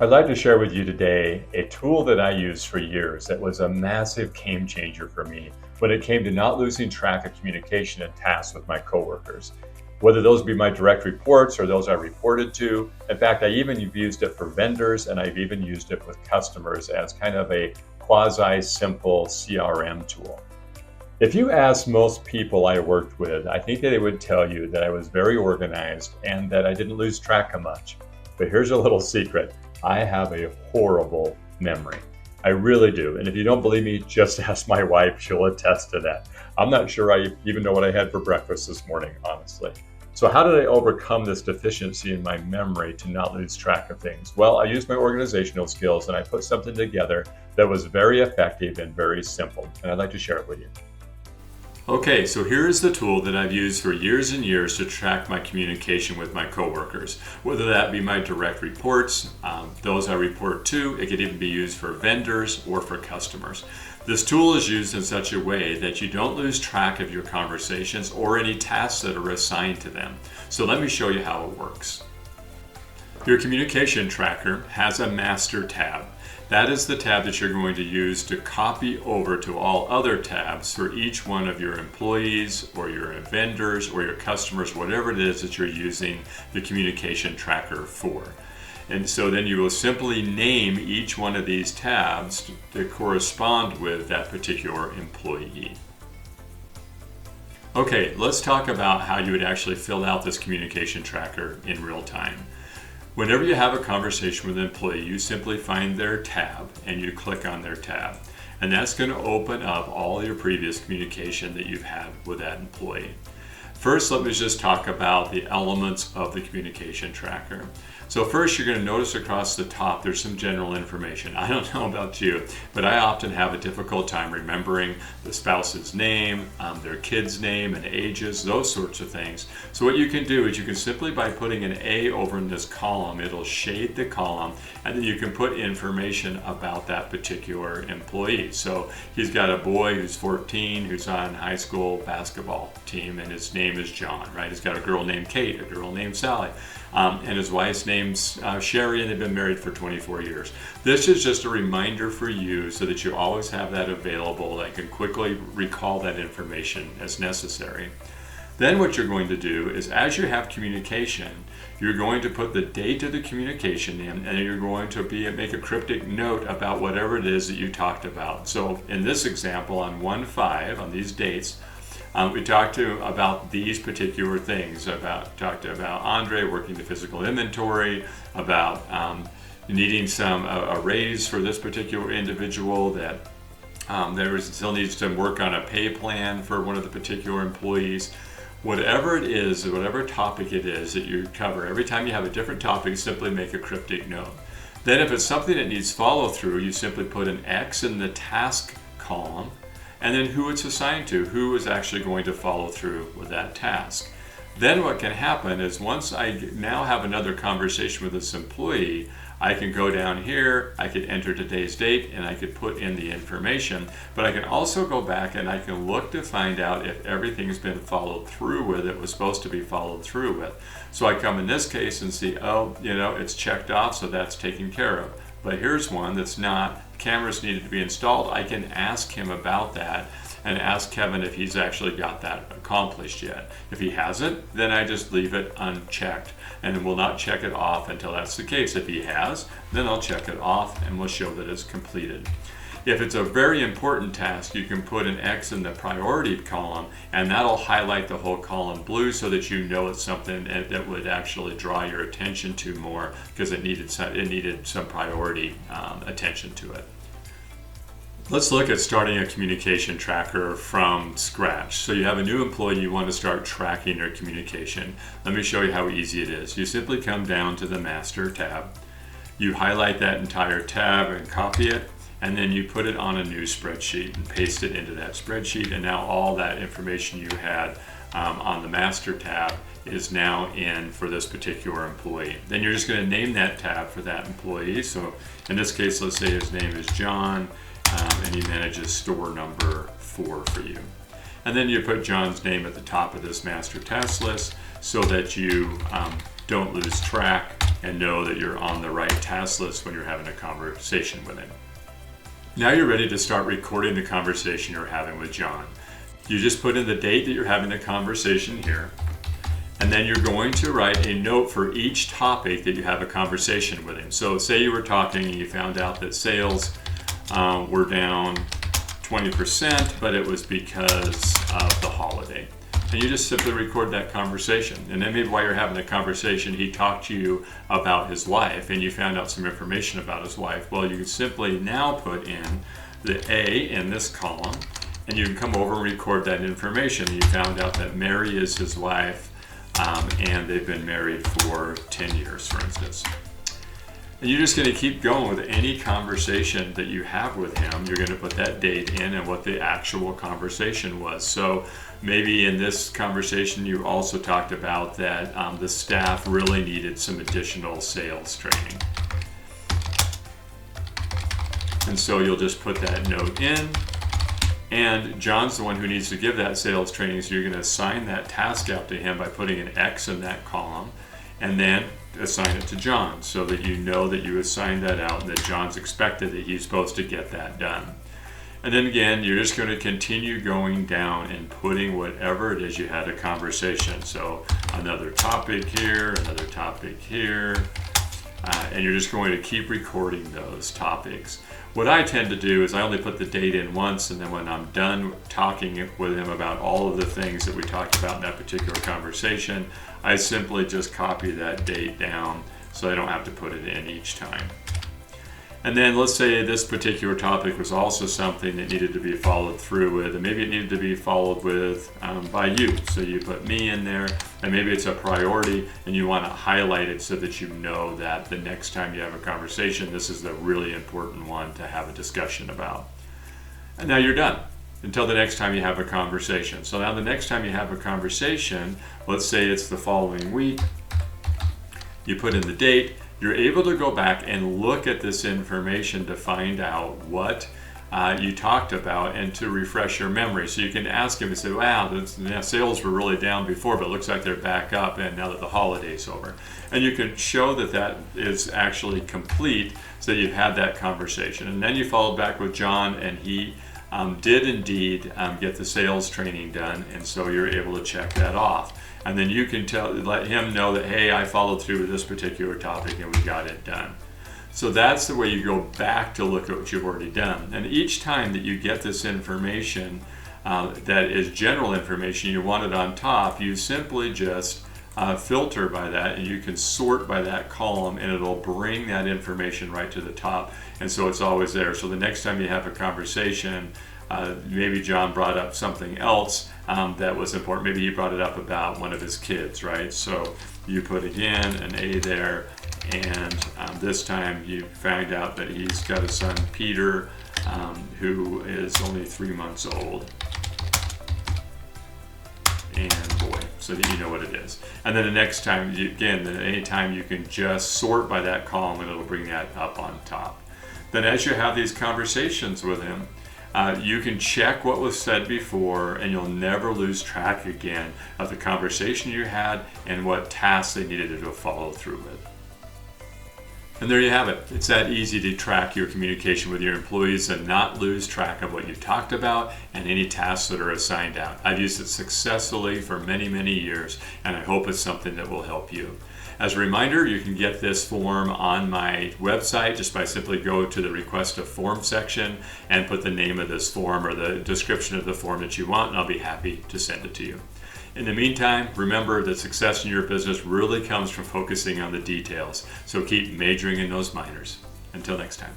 I'd like to share with you today a tool that I used for years that was a massive game changer for me when it came to not losing track of communication and tasks with my coworkers, whether those be my direct reports or those I reported to. In fact, I even used it for vendors and I've even used it with customers as kind of a quasi simple CRM tool. If you ask most people I worked with, I think that they would tell you that I was very organized and that I didn't lose track of much. But here's a little secret: I have a horrible memory. I really do. And if you don't believe me, just ask my wife. She'll attest to that. I'm not sure I even know what I had for breakfast this morning, honestly. So, how did I overcome this deficiency in my memory to not lose track of things? Well, I used my organizational skills and I put something together that was very effective and very simple. And I'd like to share it with you. Okay, so here's the tool that I've used for years and years to track my communication with my coworkers, whether that be my direct reports, those I report to. It could even be used for vendors or for customers. This tool is used in such a way that you don't lose track of your conversations or any tasks that are assigned to them. So let me show you how it works. Your communication tracker has a master tab. That is the tab that you're going to use to copy over to all other tabs for each one of your employees or your vendors or your customers, whatever it is that you're using the communication tracker for. And so then you will simply name each one of these tabs to correspond with that particular employee. Okay, let's talk about how you would actually fill out this communication tracker in real time. Whenever you have a conversation with an employee, you simply find their tab and you click on their tab. And that's going to open up all your previous communication that you've had with that employee. First, let me just talk about the elements of the communication tracker. So first, you're going to notice across the top there's some general information. I don't know about you, but I often have a difficult time remembering the spouse's name, their kid's name and ages, those sorts of things. So what you can do is you can simply, by putting an A over in this column, it'll shade the column, and then you can put information about that particular employee. So he's got a boy who's 14 who's on high school basketball team, and his name is John, right? He's got a girl named Kate, a girl named Sally. And his wife's name's Sherry, and they've been married for 24 years. This is just a reminder for you so that you always have that available, that you can quickly recall that information as necessary. Then what you're going to do is, as you have communication, you're going to put the date of the communication in, and you're going to make a cryptic note about whatever it is that you talked about. So in this example, on 1/5, on these dates, we talked about these particular things. Talked about Andre working the physical inventory, about needing a raise for this particular individual, that still needs to work on a pay plan for one of the particular employees. Whatever it is, whatever topic it is that you cover, every time you have a different topic, simply make a cryptic note. Then if it's something that needs follow through, you simply put an X in the task column, and then who it's assigned to, who is actually going to follow through with that task. Then what can happen is, once I now have another conversation with this employee, I can go down here, I could enter today's date, and I could put in the information, but I can also go back and I can look to find out if everything's been followed through with, it was supposed to be followed through with. So I come in this case and see, oh, it's checked off, so that's taken care of. But here's one that's not. Cameras needed to be installed. I can ask him about that and ask Kevin if he's actually got that accomplished yet. If he hasn't, then I just leave it unchecked and will not check it off until that's the case. If he has, then I'll check it off and we'll show that it's completed. If it's a very important task, you can put an X in the priority column, and that'll highlight the whole column blue so that you know it's something that would actually draw your attention to more, because it needed some priority attention to it. Let's look at starting a communication tracker from scratch. So you have a new employee, you want to start tracking their communication. Let me show you how easy it is. You simply come down to the Master tab, you highlight that entire tab and copy it, and then you put it on a new spreadsheet and paste it into that spreadsheet, and now all that information you had on the Master tab is now in for this particular employee. Then you're just going to name that tab for that employee. So in this case, let's say his name is John, and he manages store number 4 for you. And then you put John's name at the top of this master task list so that you don't lose track and know that you're on the right task list when you're having a conversation with him. Now you're ready to start recording the conversation you're having with John. You just put in the date that you're having the conversation here, and then you're going to write a note for each topic that you have a conversation with him. So say you were talking and you found out that sales were down 20%, but it was because of the holiday. And you just simply record that conversation. And then maybe while you're having the conversation, he talked to you about his wife and you found out some information about his wife. Well, you can simply now put in the A in this column, and you can come over and record that information. You found out that Mary is his wife, and they've been married for 10 years, for instance. And you're just going to keep going with any conversation that you have with him. You're going to put that date in and what the actual conversation was. So maybe in this conversation, you also talked about that the staff really needed some additional sales training. And so you'll just put that note in. And John's the one who needs to give that sales training, so you're going to assign that task out to him by putting an X in that column, and then assign it to John so that you know that you assigned that out and that John's expected that he's supposed to get that done. And then again, you're just going to continue going down and putting whatever it is you had a conversation. So another topic here, another topic here, and you're just going to keep recording those topics. What I tend to do is I only put the date in once, and then when I'm done talking with him about all of the things that we talked about in that particular conversation, I simply just copy that date down so I don't have to put it in each time. And then let's say this particular topic was also something that needed to be followed through with, and maybe it needed to be followed with by you. So you put me in there, and maybe it's a priority and you want to highlight it so that you know that the next time you have a conversation, this is the really important one to have a discussion about. And now you're done until the next time you have a conversation. So now the next time you have a conversation, let's say it's the following week, you put in the date, you're able to go back and look at this information to find out what you talked about and to refresh your memory. So you can ask him and say, wow, the sales were really down before, but it looks like they're back up and now that the holiday's over. And you can show that that is actually complete so that you've had that conversation. And then you followed back with John, and he did indeed get the sales training done, and so you're able to check that off. And then you can let him know that, hey, I followed through with this particular topic and we got it done. So that's the way you go back to look at what you've already done. And each time that you get this information that is general information, you want it on top, you simply just filter by that, and you can sort by that column, and it'll bring that information right to the top. And so it's always there. So the next time you have a conversation, maybe John brought up something else that was important. Maybe he brought it up about one of his kids, right? So you put again an A there, and this time you found out that he's got a son, Peter, who is only 3 months old. And boy, so that you know what it is. And then the next time, anytime you can just sort by that column, and it'll bring that up on top. Then as you have these conversations with him, you can check what was said before, and you'll never lose track again of the conversation you had and what tasks they needed to follow through with. And there you have it. It's that easy to track your communication with your employees and not lose track of what you talked about and any tasks that are assigned out. I've used it successfully for many, many years, and I hope it's something that will help you. As a reminder, you can get this form on my website just by simply go to the request a form section and put the name of this form or the description of the form that you want, and I'll be happy to send it to you. In the meantime, remember that success in your business really comes from focusing on the details, so keep majoring in those minors. Until next time.